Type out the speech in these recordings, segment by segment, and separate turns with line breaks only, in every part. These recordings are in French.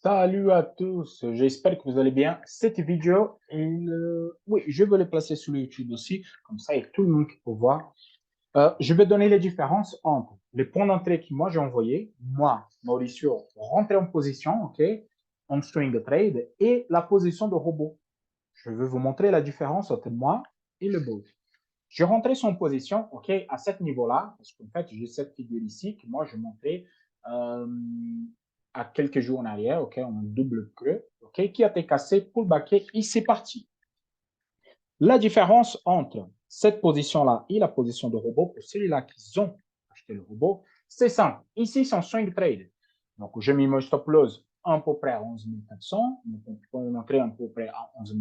Salut à tous, j'espère que vous allez bien. Cette vidéo, oui, je vais le placer sur le YouTube aussi, comme ça, il y a tout le monde qui peut voir. Je vais donner les différences entre les points d'entrée que moi j'ai envoyés, moi, Mauricio, rentrer en position, ok, en swing trade, et la position de robot. Je vais vous montrer la différence entre moi et le bot. Je rentrais son position, ok, à ce niveau-là, parce qu'en fait, j'ai cette figure ici que moi je montrais euh, à quelques jours en arrière, ok, en double creux, ok, qui a été cassé pour le baquet et c'est parti. La différence entre cette position-là et la position de robot, pour celui-là qui ont acheté le robot, c'est simple. Ici, c'est un swing trade. Donc, j'ai mis mon stop loss à peu près à 11 400. Donc, on peut entrer à peu près à 11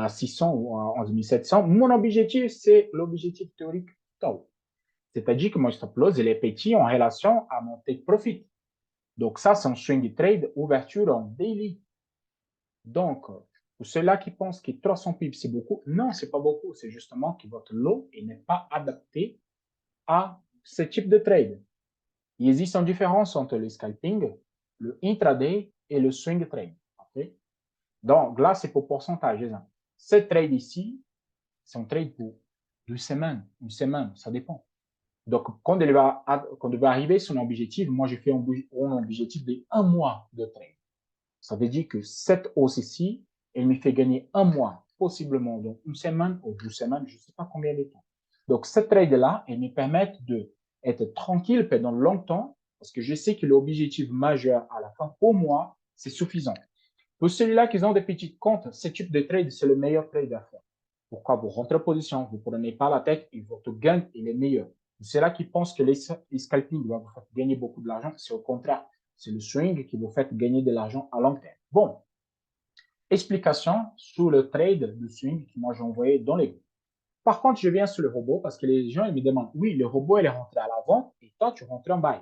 600 ou à 11 700. Mon objectif, c'est l'objectif théorique tau. C'est-à-dire que mon stop loss, il est petit en relation à mon take profit. Donc, ça, c'est un swing trade ouverture en daily. Donc, pour ceux-là qui pensent que 300 pips, c'est beaucoup, non, c'est pas beaucoup. C'est justement que votre lot n'est pas adapté à ce type de trade. Il existe une différence entre le scalping, le intraday et le swing trade. Okay? Donc, là, c'est pour pourcentage. Ce trade ici, c'est un trade pour 2 semaines, une semaine, ça dépend. Donc, quand il va arriver son objectif, moi, j'ai fait un objectif de 1 mois de trade. Ça veut dire que cette hausse ici, elle me fait gagner 1 mois, possiblement, donc une semaine ou 2 semaines, je ne sais pas combien de temps. Donc, cette trade-là, elle me permet d'être tranquille pendant longtemps parce que je sais que l'objectif majeur à la fin, au mois, c'est suffisant. Pour ceux-là qui ont des petits comptes, ce type de trade, c'est le meilleur trade à faire. Pourquoi vous rentrez en position, vous ne prenez pas la tête et votre gain, il est meilleur. C'est là qui pensent que les scalping va vous faire gagner beaucoup de l'argent. C'est au contraire. C'est le swing qui vous fait gagner de l'argent à long terme. Bon, explication sur le trade de swing que moi j'ai envoyé dans les groupes. Par contre, je viens sur le robot parce que les gens ils me demandent, oui, le robot il est rentré à l'avant et toi tu rentres en bail.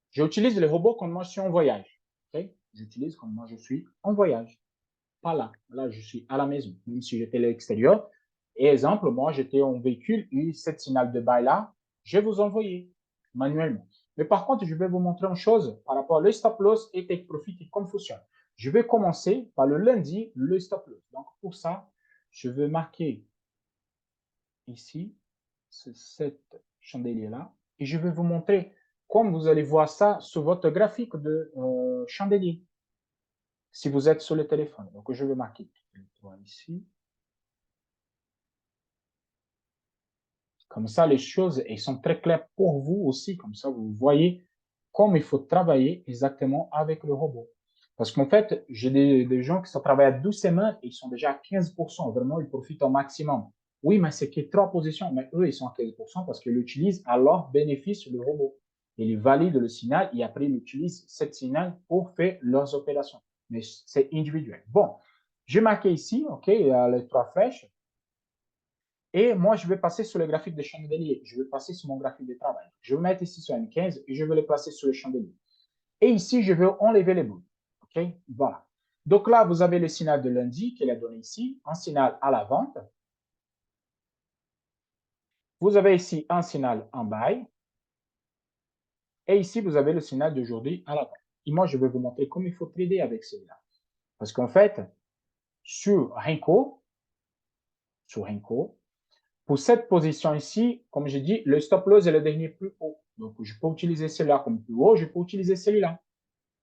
J'utilise le robot quand moi je suis en voyage. Okay? J'utilise quand moi je suis en voyage. Pas là. Là, je suis à la maison, même si j'étais à l'extérieur. Et exemple, moi, j'étais en véhicule et cette signal de bail là, je vais vous envoyer manuellement. Mais par contre, je vais vous montrer une chose par rapport au stop loss et take profit et comment fonctionne. Je vais commencer par le lundi, le stop loss. Donc, pour ça, je vais marquer ici cette chandelier-là et je vais vous montrer comme vous allez voir ça sur votre graphique de chandelier si vous êtes sur le téléphone. Donc, je vais marquer ici. Comme ça, les choses elles sont très claires pour vous aussi. Comme ça, vous voyez comment il faut travailler exactement avec le robot. Parce qu'en fait, j'ai des gens qui sont travaillés à 12 semaines et ils sont déjà à 15%. Vraiment, ils profitent au maximum. Oui, mais c'est que 3 positions. Mais eux, ils sont à 15% parce qu'ils l'utilisent à leur bénéfice, le robot. Ils valident le signal et après, ils utilisent cette signal pour faire leurs opérations. Mais c'est individuel. Bon, j'ai marqué ici, OK, les 3 flèches. Et moi, je vais passer sur le graphique de chandelier. Je vais passer sur mon graphique de travail. Je vais mettre ici sur M15 et je vais le placer sur le chandelier. Et ici, je vais enlever les boules. OK? Voilà. Donc là, vous avez le signal de lundi qu'il a donné ici, un signal à la vente. Vous avez ici un signal en buy. Et ici, vous avez le signal d'aujourd'hui à la vente. Et moi, je vais vous montrer comment il faut trader avec celui-là. Parce qu'en fait, sur Renko, pour cette position ici, comme j'ai dit, le stop loss est le dernier plus haut. Donc, je peux utiliser celui-là comme plus haut, je peux utiliser celui-là.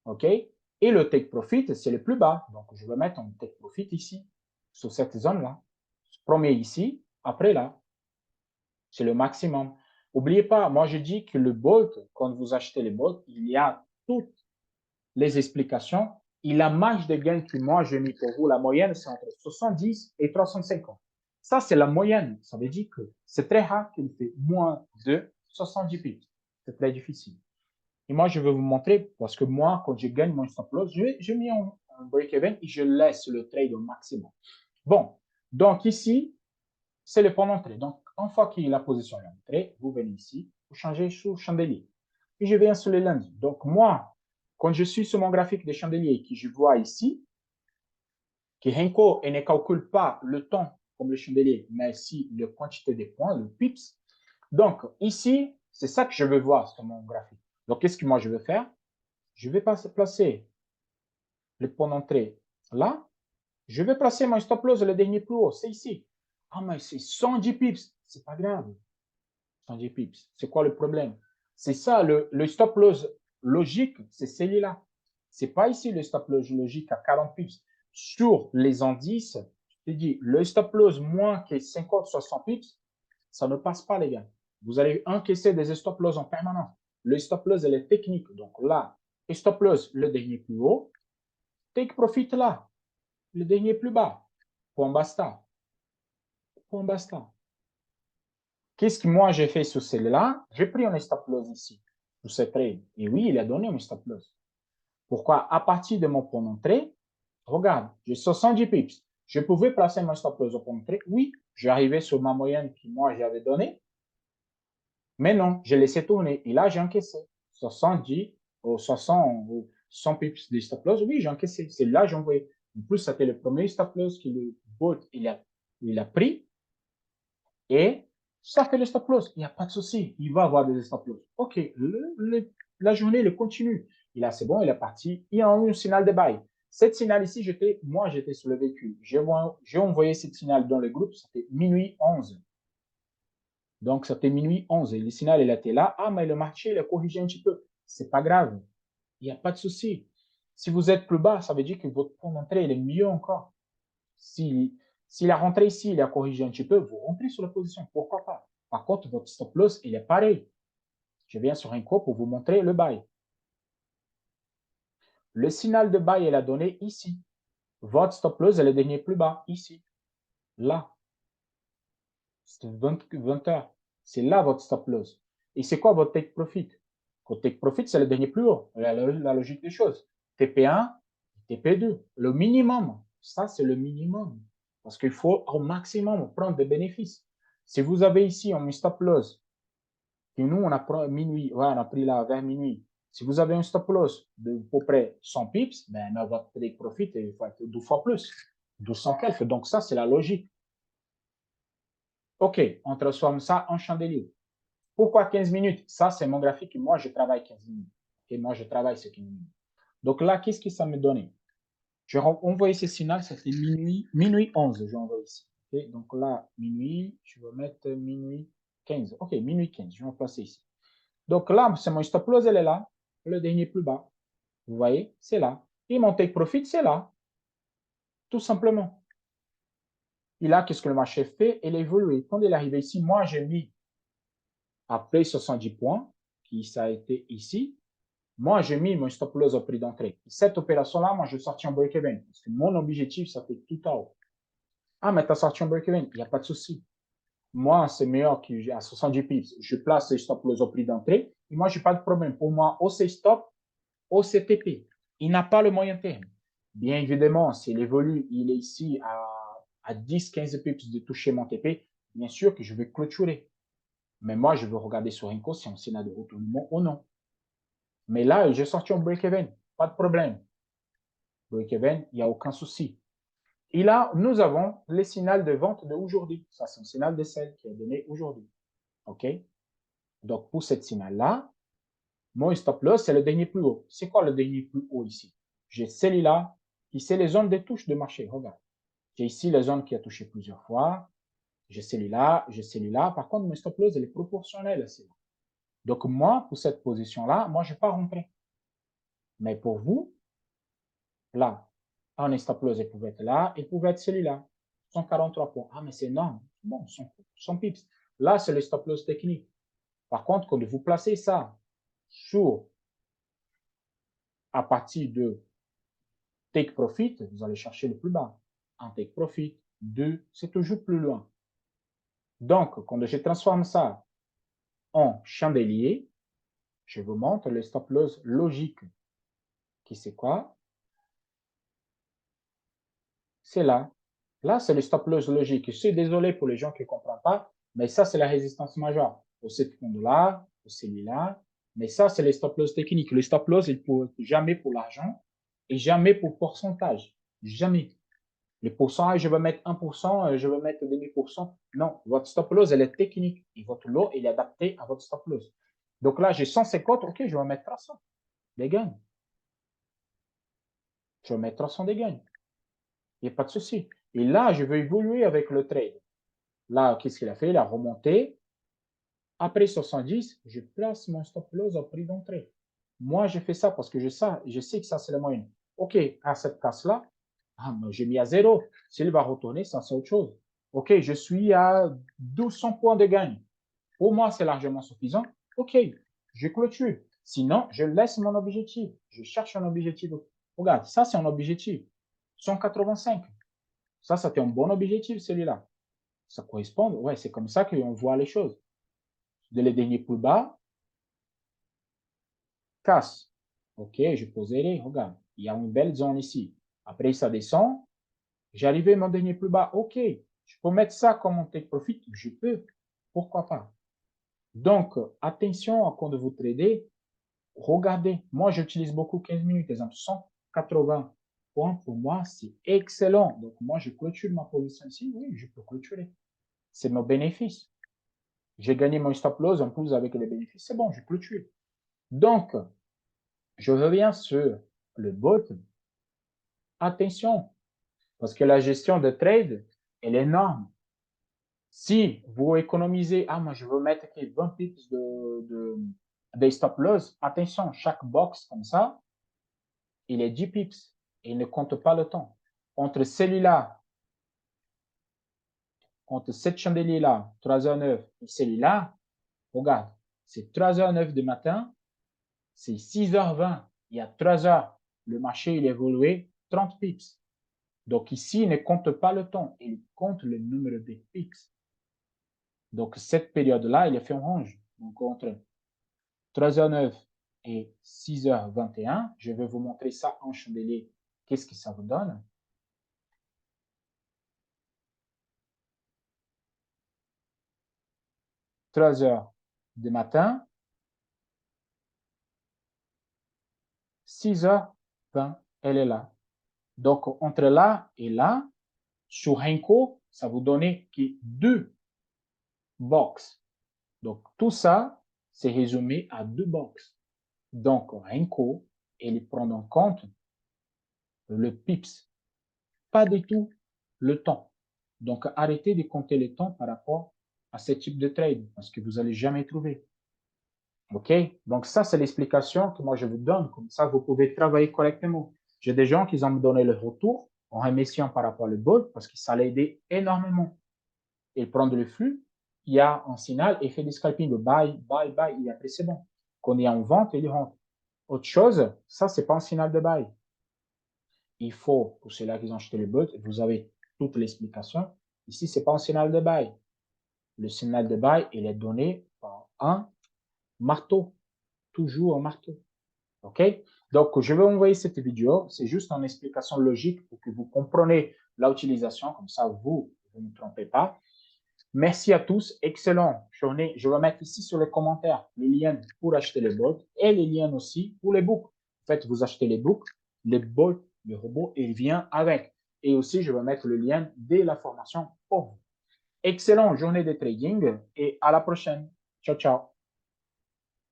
OK? Et le take profit, c'est le plus bas. Donc, je vais mettre un take profit ici, sur cette zone-là. Premier ici, après là. C'est le maximum. N'oubliez pas, moi je dis que le Bolt, quand vous achetez le Bolt, il y a toutes les explications. Et la marge de gain que moi j'ai mis pour vous, la moyenne, c'est entre 70 et 350. Ça, c'est la moyenne. Ça veut dire que c'est très rare qu'il fait moins de 70 pips. C'est très difficile. Et moi, je vais vous montrer, parce que moi, quand je gagne mon stop loss, je mets un break-even et je laisse le trade au maximum. Bon, donc ici, c'est le point d'entrée. Donc, une fois qu'il a la position d'entrée, vous venez ici, vous changez sur chandelier. Et je viens sur les lundis. Donc, moi, quand je suis sur mon graphique des chandeliers, que je vois ici, que Renko ne calcule pas le temps comme le chandelier, mais aussi la quantité des points, le pips. Donc, ici, c'est ça que je veux voir sur mon graphique. Donc, qu'est-ce que moi je veux faire? Je vais placer le point d'entrée là. Je vais placer mon stop loss le dernier plus haut, c'est ici. Ah, mais c'est 110 pips. C'est pas grave. 110 pips. C'est quoi le problème? C'est ça, le stop loss logique, c'est celui-là. C'est pas ici le stop loss logique à 40 pips. Sur les indices, je te dis, le stop loss moins que 50, 60 pips, ça ne passe pas, les gars. Vous allez encaisser des stop loss en permanence. Le stop loss, elle est technique. Donc là, stop loss, le dernier plus haut. Take profit là, le dernier plus bas. Point basta. Point basta. Qu'est-ce que moi j'ai fait sur celle-là? J'ai pris un stop loss ici, sur ce trade. Et oui, il a donné un stop loss. Pourquoi? À partir de mon point d'entrée, regarde, j'ai 70 pips. Je pouvais placer mon stop loss au point d'entrée. Oui, j'arrivais sur ma moyenne que moi j'avais donnée. Mais non, j'ai laissé tourner. Et là, j'ai encaissé. 70 ou 60 ou 100 pips de stop loss. Oui, j'ai encaissé. C'est là que j'ai envoyé. En plus, c'était le premier stop loss que le bot il a pris. Et ça fait le stop loss. Il n'y a pas de souci. Il va avoir des stop loss. OK. La journée, elle continue. Et là, c'est bon, il est parti. Il y a eu un signal de buy. Cette signal ici, moi, j'étais sur le véhicule. J'ai envoyé cette signal dans le groupe. C'était minuit 11. Donc, c'était minuit 11. Et le signal, il était là. Ah, mais le marché, il a corrigé un petit peu. C'est pas grave. Il n'y a pas de souci. Si vous êtes plus bas, ça veut dire que votre point d'entrée, il est mieux encore. S'il a rentré ici, il a corrigé un petit peu, vous rentrez sur la position. Pourquoi pas? Par contre, votre stop loss, il est pareil. Je viens sur un cours pour vous montrer le buy. Le signal de buy, il a donné ici. Votre stop loss, elle est dernier plus bas, ici. Là. C'est 20 heures. C'est là votre stop loss. Et c'est quoi votre take profit? Votre take profit, c'est le dernier plus haut. La logique des choses. TP1, TP2. Le minimum. Ça, c'est le minimum. Parce qu'il faut au maximum prendre des bénéfices. Si vous avez ici un stop loss, et nous, on a pris minuit, ouais, on a pris là vers minuit. Si vous avez un stop loss de à peu près 100 pips, ben, votre take profit, il faut être 12 fois plus. 1200 quelques. Donc, ça, c'est la logique. OK, on transforme ça en chandelier. Pourquoi 15 minutes? Ça, c'est mon graphique. Moi, je travaille 15 minutes. Et moi, je travaille ces 15 minutes. Donc là, qu'est-ce que ça me donnait? Je envoyé ce signal, c'était minuit 11, je envoie ici. Okay? Donc là, minuit, je vais mettre minuit 15. OK, minuit 15, je vais placer ici. Donc là, c'est mon stop loss, elle est là. Le dernier plus bas. Vous voyez, c'est là. Et mon take profit, c'est là. Tout simplement. Et là, qu'est-ce que le marché fait? Il a évolué. Quand il est arrivé ici, moi, j'ai mis après 70 points, qui ça a été ici. Moi, j'ai mis mon stop loss au prix d'entrée. Cette opération-là, moi, je sortis en break-even. Parce que mon objectif, ça fait tout à haut. Ah, mais tu as sorti en break-even. Il n'y a pas de souci. Moi, c'est meilleur qu'à 70 pips. Je place le stop loss au prix d'entrée. Et moi, je n'ai pas de problème. Pour moi, OC stop, OCTP. Il n'a pas le moyen terme. Bien évidemment, s'il évolue, il est ici à 10, 15 pips de toucher mon TP, bien sûr que je vais clôturer. Mais moi, je veux regarder sur Inco si on signe de retournement ou non. Mais là, j'ai sorti un break-even. Pas de problème. Break-even, il n'y a aucun souci. Et là, nous avons le signal de vente d'aujourd'hui. Ça, c'est un signal de sell qui est donné aujourd'hui. OK? Donc, pour cette signal-là, mon stop loss, c'est le dernier plus haut. C'est quoi le dernier plus haut ici? J'ai celui-là, qui c'est les zones de touche de marché. Regarde. J'ai ici la zone qui a touché plusieurs fois. J'ai celui-là, j'ai celui-là. Par contre, mon stop loss, il est proportionnel à celui-là. Donc, moi, pour cette position-là, moi, je ne vais pas rentrer. Mais pour vous, là, un stop loss, il pouvait être là, il pouvait être celui-là. 143 points. Ah, mais c'est énorme. Bon, 100 pips. Là, c'est le stop loss technique. Par contre, quand vous placez ça sur, à partir de take profit, vous allez chercher le plus bas. En take profit, 2, c'est toujours plus loin. Donc, quand je transforme ça en chandelier, je vous montre le stop loss logique. Qui c'est quoi? C'est là. Là, c'est le stop loss logique. Je suis désolé pour les gens qui ne comprennent pas, mais ça, c'est la résistance majeure. Pour ce fond-là, pour celui-là. Mais ça, c'est le stop loss technique. Le stop loss, il ne jamais pour l'argent et jamais pour pourcentage. Jamais. Le pourcentage, je vais mettre 1%, je vais mettre demi%. Non, votre stop loss, elle est technique. Et votre lot, il est adapté à votre stop loss. Donc là, j'ai 150, ok, je vais mettre 300. Les gars. Je vais mettre 300 de gains. Il n'y a pas de souci. Et là, je veux évoluer avec le trade. Là, qu'est-ce qu'il a fait? Il a remonté. Après 70, je place mon stop loss au prix d'entrée. Moi, je fais ça parce que je sais que ça, c'est la moyenne. OK, à cette casse-là, j'ai mis à 0. S'il va retourner, ça, c'est autre chose. OK, je suis à 1200 points de gain. Pour moi, c'est largement suffisant. OK, je clôture. Sinon, je laisse mon objectif. Je cherche un objectif. Regarde, ça, c'est un objectif. 185. Ça, c'était un bon objectif, celui-là. Ça correspond. Ouais, c'est comme ça qu'on voit les choses. De les derniers plus bas, casse. OK, je poserai. Regarde, il y a une belle zone ici. Après, ça descend. J'arrive à mon dernier plus bas. OK, je peux mettre ça comme un take profit. Je peux. Pourquoi pas? Donc, attention quand vous tradez. Regardez, moi j'utilise beaucoup 15 minutes, exemple 180 points pour moi, c'est excellent. Donc moi je clôture ma position ici, oui, je peux clôturer. C'est mon bénéfice. J'ai gagné mon stop loss en plus avec les bénéfices, c'est bon, je clôture. Donc, je reviens sur le bot. Attention, parce que la gestion de trade, elle est énorme. Si vous économisez, moi je veux mettre 20 pips de stop loss, attention, chaque box comme ça, il est 10 pips. Et il ne compte pas le temps. Entre celui-là, entre cette chandelier-là, 3h09, et celui-là, regarde, c'est 3h09 du matin, c'est 6h20. Il y a 3 heures, le marché, il évolué 30 pips. Donc ici, il ne compte pas le temps, il compte le numéro de pips. Donc cette période-là, il est fait en rouge. Donc entre 3h09 et 6h21, je vais vous montrer ça en chandelier. Qu'est-ce que ça vous donne? 3 heures du matin, 6h20, elle est là. Donc, entre là et là, sur Henko, ça vous donnait que 2 box. Donc, tout ça, c'est résumé à 2 box. Donc, Henko, il prend en compte le pips, pas du tout le temps. Donc, arrêtez de compter le temps par rapport à ce type de trade, parce que vous n'allez jamais trouver. OK? Donc, ça, c'est l'explication que moi, je vous donne. Comme ça, vous pouvez travailler correctement. J'ai des gens qui ont me donné le retour en remerciant par rapport au bot parce que ça l'a aidé énormément. Il prend le flux, il y a un signal et fait du scalping, le buy, buy, buy, et après, c'est bon. Quand il y a en vente, il rentre. Autre chose, ça, c'est pas un signal de buy. Il faut, pour ceux-là qui ont acheté le bot, vous avez toute l'explication. Ici, c'est pas un signal de buy. Le signal de buy, il est donné par un marteau. Toujours un marteau. OK? Donc, je vais envoyer cette vidéo. C'est juste une explication logique pour que vous compreniez l'utilisation. Comme ça, vous ne vous trompez pas. Merci à tous. Excellente journée. Je vais mettre ici sur les commentaires les liens pour acheter les bots et les liens aussi pour les books. En fait, vous achetez les books, les bots, le robot, il vient avec. Et aussi, je vais mettre le lien de la formation pour vous. Excellente journée de trading et à la prochaine. Ciao, ciao.